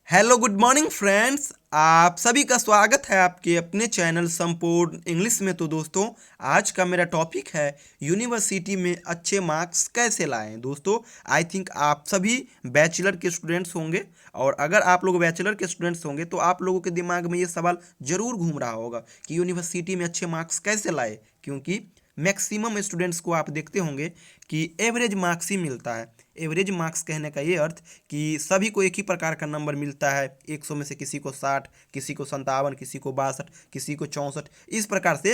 Hello good morning friends. आप सभी का स्वागत है आपके अपने चैनल संपूर्ण इंग्लिश में। तो दोस्तों, आज का मेरा टॉपिक है यूनिवर्सिटी में अच्छे मार्क्स कैसे लाएं। दोस्तों, आई थिंक आप सभी बैचलर के स्टूडेंट्स होंगे, और अगर आप लोग बैचलर के स्टूडेंट्स होंगे तो आप लोगों के दिमाग में ये सवाल जरूर घूम रहा होगा कि यूनिवर्सिटी में अच्छे मार्क्स कैसे लाए, क्योंकि मैक्सिमम स्टूडेंट्स को आप देखते होंगे कि एवरेज मार्क्स ही मिलता है। एवरेज मार्क्स कहने का ये अर्थ कि सभी को एक ही प्रकार का नंबर मिलता है। 100 में से किसी को 60, किसी को 57, किसी को 62, किसी को 64, इस प्रकार से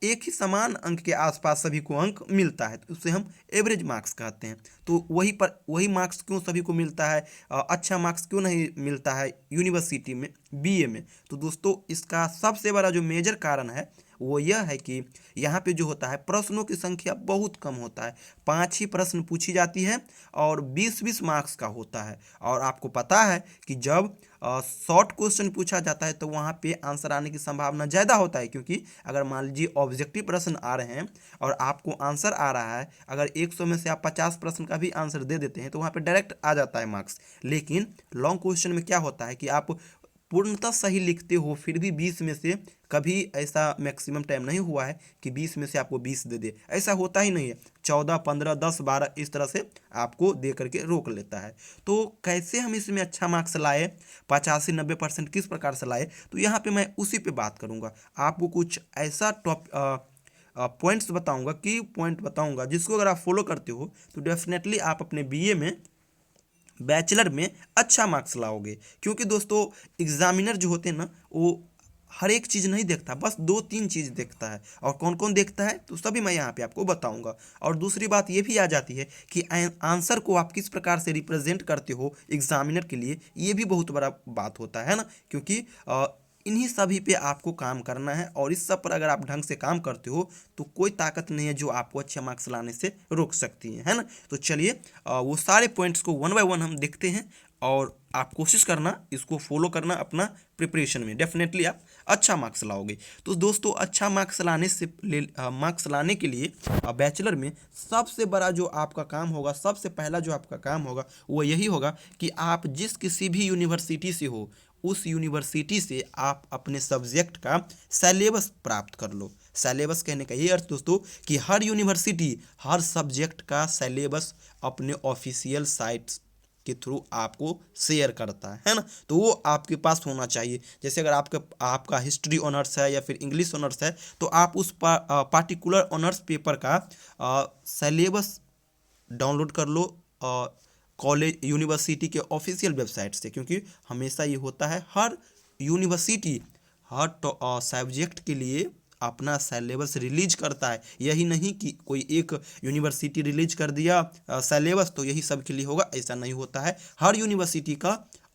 एक ही समान अंक के आसपास सभी को अंक मिलता है, तो उससे हम एवरेज मार्क्स कहते हैं। तो वही मार्क्स क्यों सभी को मिलता है, अच्छा मार्क्स क्यों नहीं मिलता है यूनिवर्सिटी में, बीए में? तो दोस्तों, इसका सबसे बड़ा जो मेजर कारण है वो यह है कि यहाँ पे जो होता है प्रश्नों की संख्या बहुत कम होता है। 5 ही प्रश्न पूछी जाती है और 20-20 मार्क्स का होता है। और आपको पता है कि जब शॉर्ट क्वेश्चन पूछा जाता है तो वहाँ पे आंसर आने की संभावना ज़्यादा होता है, क्योंकि अगर मान लीजिए ऑब्जेक्टिव प्रश्न आ रहे हैं और आपको आंसर आ रहा है, अगर 100 में से आप 50 प्रश्न का भी आंसर दे देते हैं तो वहाँ पे डायरेक्ट आ जाता है मार्क्स। लेकिन लॉन्ग क्वेश्चन में क्या होता है कि आप पूर्णतः सही लिखते हो, फिर भी 20 में से कभी ऐसा मैक्सिमम टाइम नहीं हुआ है कि 20 में से आपको 20 दे दे, ऐसा होता ही नहीं है। 14, 15, 10, 12 इस तरह से आपको दे करके रोक लेता है। तो कैसे हम इसमें अच्छा मार्क्स लाए, 85-90% किस प्रकार से लाए, तो यहाँ पे मैं उसी पे बात करूँगा। आपको कुछ ऐसा पॉइंट्स बताऊंगा, की पॉइंट बताऊंगा, जिसको अगर आप फॉलो करते हो तो डेफिनेटली आप अपने बीए में, बैचलर में अच्छा मार्क्स लाओगे। क्योंकि दोस्तों, एग्जामिनर जो होते हैं ना, वो हर एक चीज़ नहीं देखता, बस 2-3 चीज़ देखता है। और कौन कौन देखता है तो सभी मैं यहाँ पे आपको बताऊंगा। और दूसरी बात ये भी आ जाती है कि आंसर को आप किस प्रकार से रिप्रेजेंट करते हो एग्जामिनर के लिए, ये भी बहुत बड़ा बात होता है ना। क्योंकि इन्हीं सभी पे आपको काम करना है, और इस सब पर अगर आप ढंग से काम करते हो तो कोई ताकत नहीं है जो आपको अच्छे मार्क्स लाने से रोक सकती है ना। तो चलिए, वो सारे पॉइंट्स को वन बाय वन हम देखते हैं, और आप कोशिश करना इसको फॉलो करना अपना प्रिपरेशन में, डेफिनेटली आप अच्छा मार्क्स लाओगे। तो दोस्तों, अच्छा मार्क्स मार्क्स लाने के लिए बैचलर में सबसे बड़ा जो आपका काम होगा, सबसे पहला जो आपका काम होगा वो यही होगा कि आप जिस किसी भी यूनिवर्सिटी से हो, उस यूनिवर्सिटी से आप अपने सब्जेक्ट का सिलेबस प्राप्त कर लो। सिलेबस कहने का ये अर्थ दोस्तों कि हर यूनिवर्सिटी हर सब्जेक्ट का सिलेबस अपने ऑफिशियल साइट्स के थ्रू आपको शेयर करता है ना। तो वो आपके पास होना चाहिए। जैसे अगर आपका हिस्ट्री ऑनर्स है या फिर इंग्लिश ऑनर्स है, तो आप उस पार्टिकुलर ऑनर्स पेपर का सिलेबस डाउनलोड कर लो कॉलेज यूनिवर्सिटी के ऑफिशियल वेबसाइट से। क्योंकि हमेशा ये होता है, हर यूनिवर्सिटी हर सब्जेक्ट के लिए अपना सिलेबस रिलीज करता है। यही नहीं कि कोई एक यूनिवर्सिटी रिलीज कर दिया सिलेबस तो यही सब के लिए होगा, ऐसा नहीं होता है। हर यूनिवर्सिटी का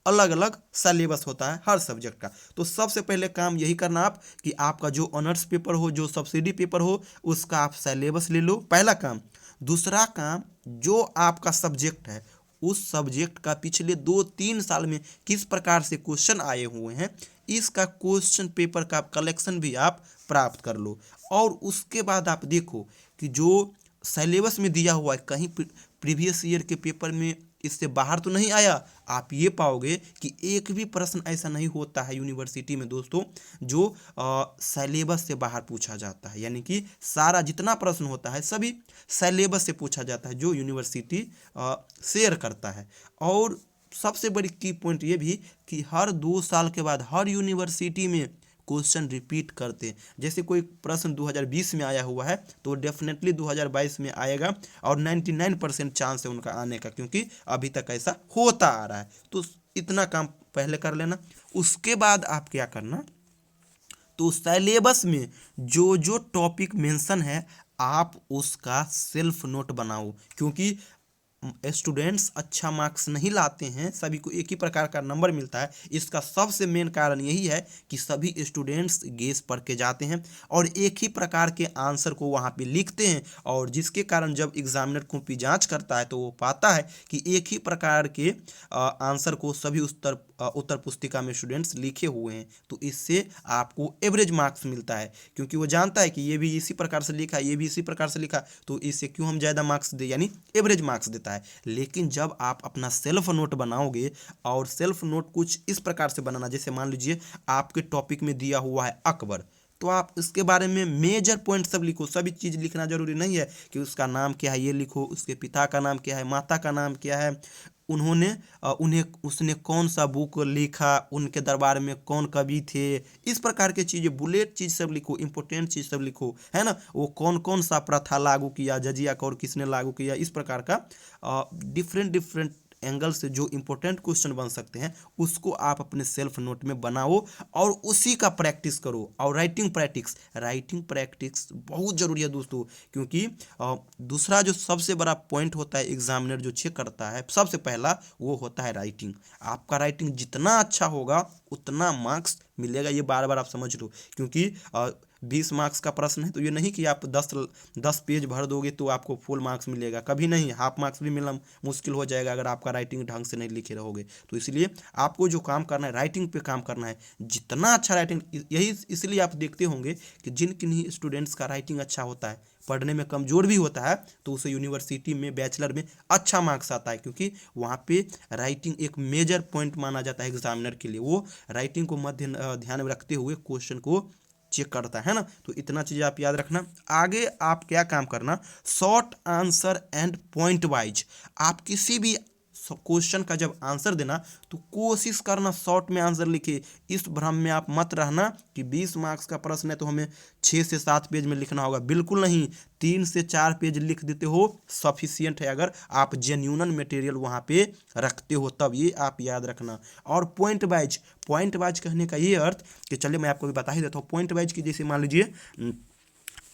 अलग अलग सिलेबस होता है हर सब्जेक्ट का। तो सबसे पहले काम यही करना आप कि आपका जो ऑनर्स पेपर हो, जो सब्सिडी पेपर हो, उसका आप सिलेबस ले लो, पहला काम। दूसरा काम, जो आपका सब्जेक्ट है उस सब्जेक्ट का पिछले 2-3 साल में किस प्रकार से क्वेश्चन आए हुए हैं, इसका क्वेश्चन पेपर का कलेक्शन भी आप प्राप्त कर लो। और उसके बाद आप देखो कि जो सिलेबस में दिया हुआ है कहीं प्रीवियस ईयर के पेपर में इससे बाहर तो नहीं आया। आप ये पाओगे कि एक भी प्रश्न ऐसा नहीं होता है यूनिवर्सिटी में दोस्तों जो सिलेबस से बाहर पूछा जाता है। यानी कि सारा जितना प्रश्न होता है सभी सिलेबस से पूछा जाता है जो यूनिवर्सिटी शेयर करता है। और सबसे बड़ी की पॉइंट ये भी कि हर 2 साल के बाद हर यूनिवर्सिटी में क्वेश्चन रिपीट करते हैं। जैसे कोई प्रश्न 2020 में आया हुआ है तो डेफिनेटली 2022 में आएगा, और 99% चांस है उनका आने का, क्योंकि अभी तक ऐसा होता आ रहा है। तो इतना काम पहले कर लेना। उसके बाद आप क्या करना, तो सिलेबस में जो जो टॉपिक मेंशन है आप उसका सेल्फ नोट बनाओ। क्योंकि स्टूडेंट्स अच्छा मार्क्स नहीं लाते हैं, सभी को एक ही प्रकार का नंबर मिलता है। इसका सबसे मेन कारण यही है कि सभी स्टूडेंट्स गेस पढ़ के जाते हैं और एक ही प्रकार के आंसर को वहाँ पे लिखते हैं, और जिसके कारण जब एग्जामिनर कॉपी जांच करता है तो वो पाता है कि एक ही प्रकार के आंसर को सभी उत्तर पुस्तिका में स्टूडेंट्स लिखे हुए हैं। तो इससे आपको एवरेज मार्क्स मिलता है, क्योंकि वो जानता है कि ये भी इसी प्रकार से लिखा, ये भी इसी प्रकार से लिखा, तो इससे क्यों हम ज़्यादा मार्क्स दे, यानी एवरेज मार्क्स देता है। है। लेकिन जब आप अपना सेल्फ नोट बनाओगे, और सेल्फ नोट कुछ इस प्रकार से बनाना, जैसे मान लीजिए आपके टॉपिक में दिया हुआ है अकबर, तो आप इसके बारे में मेजर पॉइंट सब लिखो। सभी चीज़ लिखना जरूरी नहीं है कि उसका नाम क्या है ये लिखो, उसके पिता का नाम क्या है, माता का नाम क्या है, उन्होंने उन्हें उसने कौन सा बुक लिखा, उनके दरबार में कौन कवि थे, इस प्रकार के चीज़ें बुलेट चीज़ सब लिखो, इंपॉर्टेंट चीज़ सब लिखो, है ना। वो कौन कौन सा प्रथा लागू किया, जजिया कौर किसने लागू किया, इस प्रकार का डिफरेंट डिफरेंट एंगल से जो इंपॉर्टेंट क्वेश्चन बन सकते हैं उसको आप अपने सेल्फ नोट में बनाओ और उसी का प्रैक्टिस करो। और राइटिंग प्रैक्टिस बहुत ज़रूरी है दोस्तों, क्योंकि दूसरा जो सबसे बड़ा पॉइंट होता है एग्जामिनर जो चेक करता है सबसे पहला, वो होता है राइटिंग। आपका राइटिंग जितना अच्छा होगा उतना मार्क्स मिलेगा, ये बार बार आप समझ लो। क्योंकि 20 मार्क्स का प्रश्न है तो ये नहीं कि आप 10 पेज भर दोगे तो आपको फुल मार्क्स मिलेगा, कभी नहीं। हाफ मार्क्स भी मिलना मुश्किल हो जाएगा अगर आपका राइटिंग ढंग से नहीं लिखे रहोगे। तो इसलिए आपको जो काम करना है राइटिंग पे काम करना है, जितना अच्छा राइटिंग, यही इसलिए आप देखते होंगे कि जिन किन्हीं स्टूडेंट्स का राइटिंग अच्छा होता है, पढ़ने में कमज़ोर भी होता है, तो उसे यूनिवर्सिटी में बैचलर में अच्छा मार्क्स आता है, क्योंकि वहाँ पे राइटिंग एक मेजर पॉइंट माना जाता है एग्जामिनर के लिए। वो राइटिंग को मध्य ध्यान में रखते हुए क्वेश्चन को चेक करता है ना। तो इतना चीज़ आप याद रखना। आगे आप क्या काम करना, short answer and point wise. आप किसी भी क्वेश्चन का जब आंसर देना तो कोशिश करना शॉर्ट में आंसर लिखे। इस भ्रम में आप मत रहना कि 20 मार्क्स का प्रश्न है तो हमें 6 से 7 पेज में लिखना होगा, बिल्कुल नहीं। 3 से 4 पेज लिख देते हो सफिशियंट है, अगर आप जेन्यून मटेरियल वहाँ पे रखते हो तब, ये आप याद रखना। और पॉइंट वाइज कहने का ये अर्थ कि चलिए मैं आपको भी बता ही देता हूँ। पॉइंट वाइज की जैसे मान लीजिए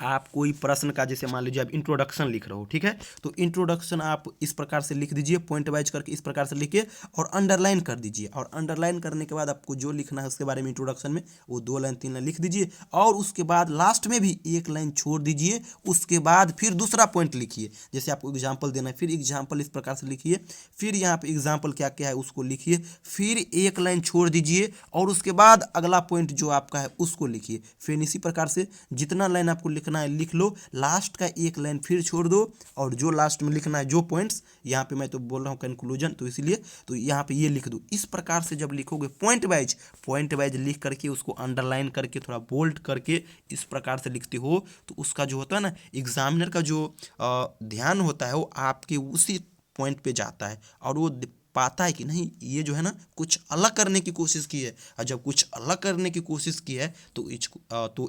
आप कोई प्रश्न का, जैसे मान लीजिए आप इंट्रोडक्शन लिख रहे हो, ठीक है, तो इंट्रोडक्शन आप इस प्रकार से लिख दीजिए, पॉइंट वाइज करके इस प्रकार से लिखिए और अंडरलाइन कर दीजिए। और अंडरलाइन करने के बाद आपको जो लिखना है उसके बारे में इंट्रोडक्शन में वो 2 लाइन 3 लाइन लिख दीजिए, और उसके बाद लास्ट में भी 1 लाइन छोड़ दीजिए। उसके बाद फिर दूसरा पॉइंट लिखिए, जैसे आपको एग्जाम्पल देना है, फिर एग्जाम्पल इस प्रकार से लिखिए, फिर यहाँ पे एग्जाम्पल क्या क्या है उसको लिखिए, फिर 1 लाइन छोड़ दीजिए, और उसके बाद अगला पॉइंट जो आपका है उसको लिखिए। फिर इसी प्रकार से जितना लाइन आपको लिखना है लिख लो, लास्ट का 1 लाइन फिर छोड़ दो, और जो लास्ट में लिखना है जो पॉइंट्स, यहाँ पे मैं तो बोल रहा हूँ कंक्लूजन, तो इसलिए तो यहाँ पे ये लिख दो। इस प्रकार से जब लिखोगे पॉइंट वाइज लिख करके उसको अंडरलाइन करके थोड़ा बोल्ड करके इस प्रकार से लिखते हो, तो उसका जो होता है ना एग्जामिनर का जो ध्यान होता है वो आपके उसी पॉइंट पे जाता है, और वो पाता है कि नहीं ये जो है ना कुछ अलग करने की कोशिश की है, और जब कुछ अलग करने की कोशिश की है तो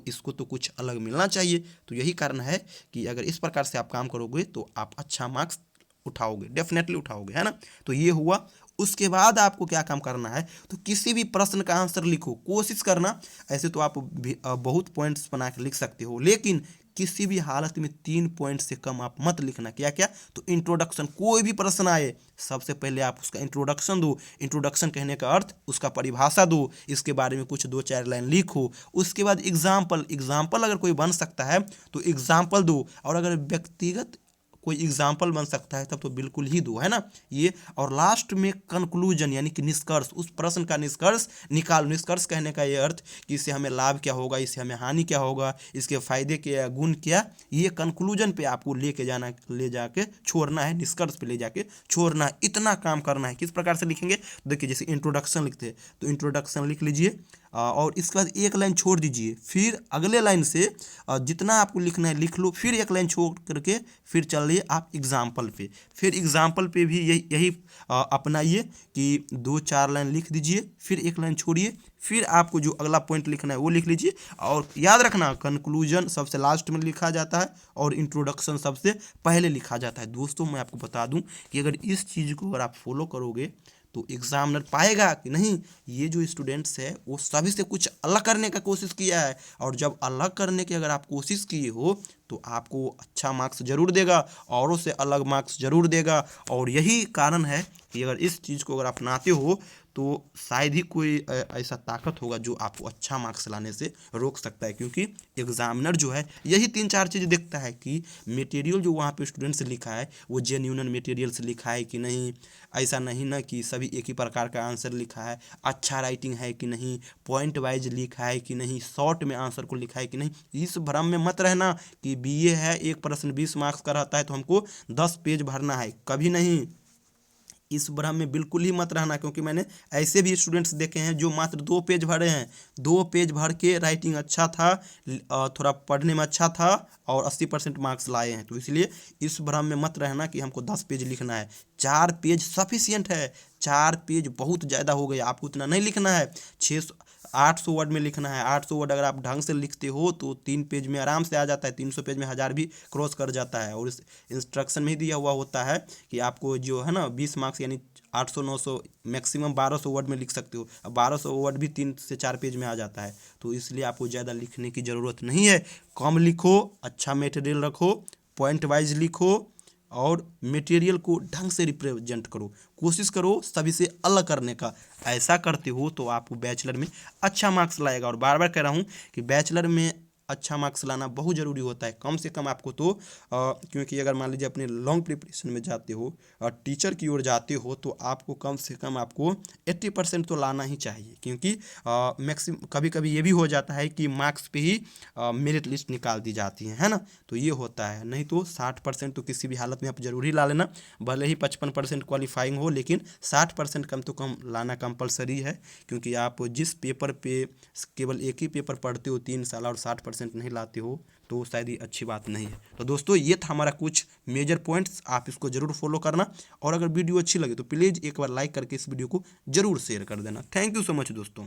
इसको तो कुछ अलग मिलना चाहिए। तो यही कारण है कि अगर इस प्रकार से आप काम करोगे तो आप अच्छा मार्क्स उठाओगे, डेफिनेटली उठाओगे, है ना। तो ये हुआ। उसके बाद आपको क्या काम करना है, तो किसी भी प्रश्न का आंसर लिखो, कोशिश करना। ऐसे तो आप बहुत पॉइंट्स बना के लिख सकते हो, लेकिन किसी भी हालत में 3 पॉइंट से कम आप मत लिखना। क्या क्या, तो इंट्रोडक्शन, कोई भी प्रश्न आए सबसे पहले आप उसका इंट्रोडक्शन दो। इंट्रोडक्शन कहने का अर्थ उसका परिभाषा दो, इसके बारे में कुछ 2-4 लाइन लिखो। उसके बाद एग्जाम्पल अगर कोई बन सकता है तो एग्जाम्पल दो, और अगर व्यक्तिगत कोई एग्जाम्पल बन सकता है तब तो बिल्कुल ही दो, है ना ये। और लास्ट में कंक्लूजन यानी कि निष्कर्ष, उस प्रश्न का निष्कर्ष निकालो। निष्कर्ष कहने का ये अर्थ कि इससे हमें लाभ क्या होगा, इससे हमें हानि क्या होगा, इसके फायदे क्या, गुण क्या, ये कंक्लूजन पे आपको ले जाके छोड़ना है, निष्कर्ष पे ले जाके छोड़ना है। इतना काम करना है। किस प्रकार से लिखेंगे, देखिए जैसे इंट्रोडक्शन लिखते हैं तो इंट्रोडक्शन लिख लीजिए, और इसके बाद 1 लाइन छोड़ दीजिए, फिर अगले लाइन से जितना आपको लिखना है लिख लो, फिर 1 लाइन छोड़ करके फिर चलिए आप एग्जाम्पल पे। फिर एग्जाम्पल पे भी यही अपनाइए कि 2-4 लाइन लिख दीजिए, फिर 1 लाइन छोड़िए, फिर आपको जो अगला पॉइंट लिखना है वो लिख लीजिए। और याद रखना कंक्लूजन सबसे लास्ट में लिखा जाता है और इंट्रोडक्शन सबसे पहले लिखा जाता है। दोस्तों मैं आपको बता दूं कि अगर इस चीज़ को अगर आप फॉलो करोगे तो एग्जामिनर पाएगा कि नहीं ये जो स्टूडेंट्स है वो सभी से कुछ अलग करने का कोशिश किया है, और जब अलग करने की अगर आप कोशिश किए हो तो आपको अच्छा मार्क्स जरूर देगा, औरों से अलग मार्क्स जरूर देगा। और यही कारण है कि अगर इस चीज़ को अगर अपनाते हो तो शायद ही कोई ऐसा ताकत होगा जो आपको अच्छा मार्क्स लाने से रोक सकता है, क्योंकि एग्जामिनर जो है यही 3-4 चीज़ देखता है कि मटेरियल जो वहाँ पे स्टूडेंट से लिखा है वो जेन्यून मटेरियल से लिखा है कि नहीं। ऐसा नहीं ना कि सभी एक ही प्रकार का आंसर लिखा है, अच्छा राइटिंग है कि नहीं, पॉइंट वाइज लिखा है कि नहीं, शॉर्ट में आंसर को लिखा है कि नहीं। इस भ्रम में मत रहना कि बीए है, एक प्रश्न 20 मार्क्स का रहता है तो हमको 10 पेज भरना है, कभी नहीं। इस भ्रम में बिल्कुल ही मत रहना, क्योंकि मैंने ऐसे भी स्टूडेंट्स देखे हैं जो मात्र 2 पेज भरे हैं, 2 पेज भर के राइटिंग अच्छा था, थोड़ा पढ़ने में अच्छा था और 80% मार्क्स लाए हैं। तो इसलिए इस भ्रम में मत रहना कि हमको 10 पेज लिखना है। 4 पेज सफिशियंट है, 4 पेज बहुत ज़्यादा हो गया, आपको उतना नहीं लिखना है। 800 वर्ड में लिखना है। 800 वर्ड अगर आप ढंग से लिखते हो तो 3 पेज में आराम से आ जाता है, 300 पेज में 1000 भी क्रॉस कर जाता है। और इस इंस्ट्रक्शन में ही दिया हुआ होता है कि आपको जो है ना 20 मार्क्स यानी 800-900 मैक्सिमम 1200 वर्ड में लिख सकते हो। अब 1200 वर्ड भी 3 से 4 पेज में आ जाता है, तो इसलिए आपको ज़्यादा लिखने की ज़रूरत नहीं है। कम लिखो, अच्छा मटेरियल रखो, पॉइंट वाइज लिखो और मटेरियल को ढंग से रिप्रेजेंट करो, कोशिश करो सभी से अलग करने का। ऐसा करते हो तो आपको बैचलर में अच्छा मार्क्स लाएगा। और बार बार कह रहा हूँ कि बैचलर में अच्छा मार्क्स लाना बहुत ज़रूरी होता है। कम से कम आपको तो क्योंकि अगर मान लीजिए अपने लॉन्ग प्रिपरेशन में जाते हो और टीचर की ओर जाते हो तो आपको कम से कम आपको 80% तो लाना ही चाहिए, क्योंकि मैक्सिमम कभी कभी ये भी हो जाता है कि मार्क्स पे ही मेरिट लिस्ट निकाल दी जाती है ना, तो ये होता है। नहीं तो 60% तो किसी भी हालत में आप जरूर ही ला लेना, भले ही 55% क्वालिफाइंग हो, लेकिन 60% कम तो कम लाना कंपलसरी है। क्योंकि आप जिस पेपर पे केवल एक ही पेपर पढ़ते हो 3 साल और 60% नहीं लाते हो तो शायद ये अच्छी बात नहीं है। तो दोस्तों ये था हमारा कुछ मेजर पॉइंट्स, आप इसको जरूर फॉलो करना। और अगर वीडियो अच्छी लगे तो प्लीज़ एक बार लाइक करके इस वीडियो को जरूर शेयर कर देना। थैंक यू सो मच दोस्तों।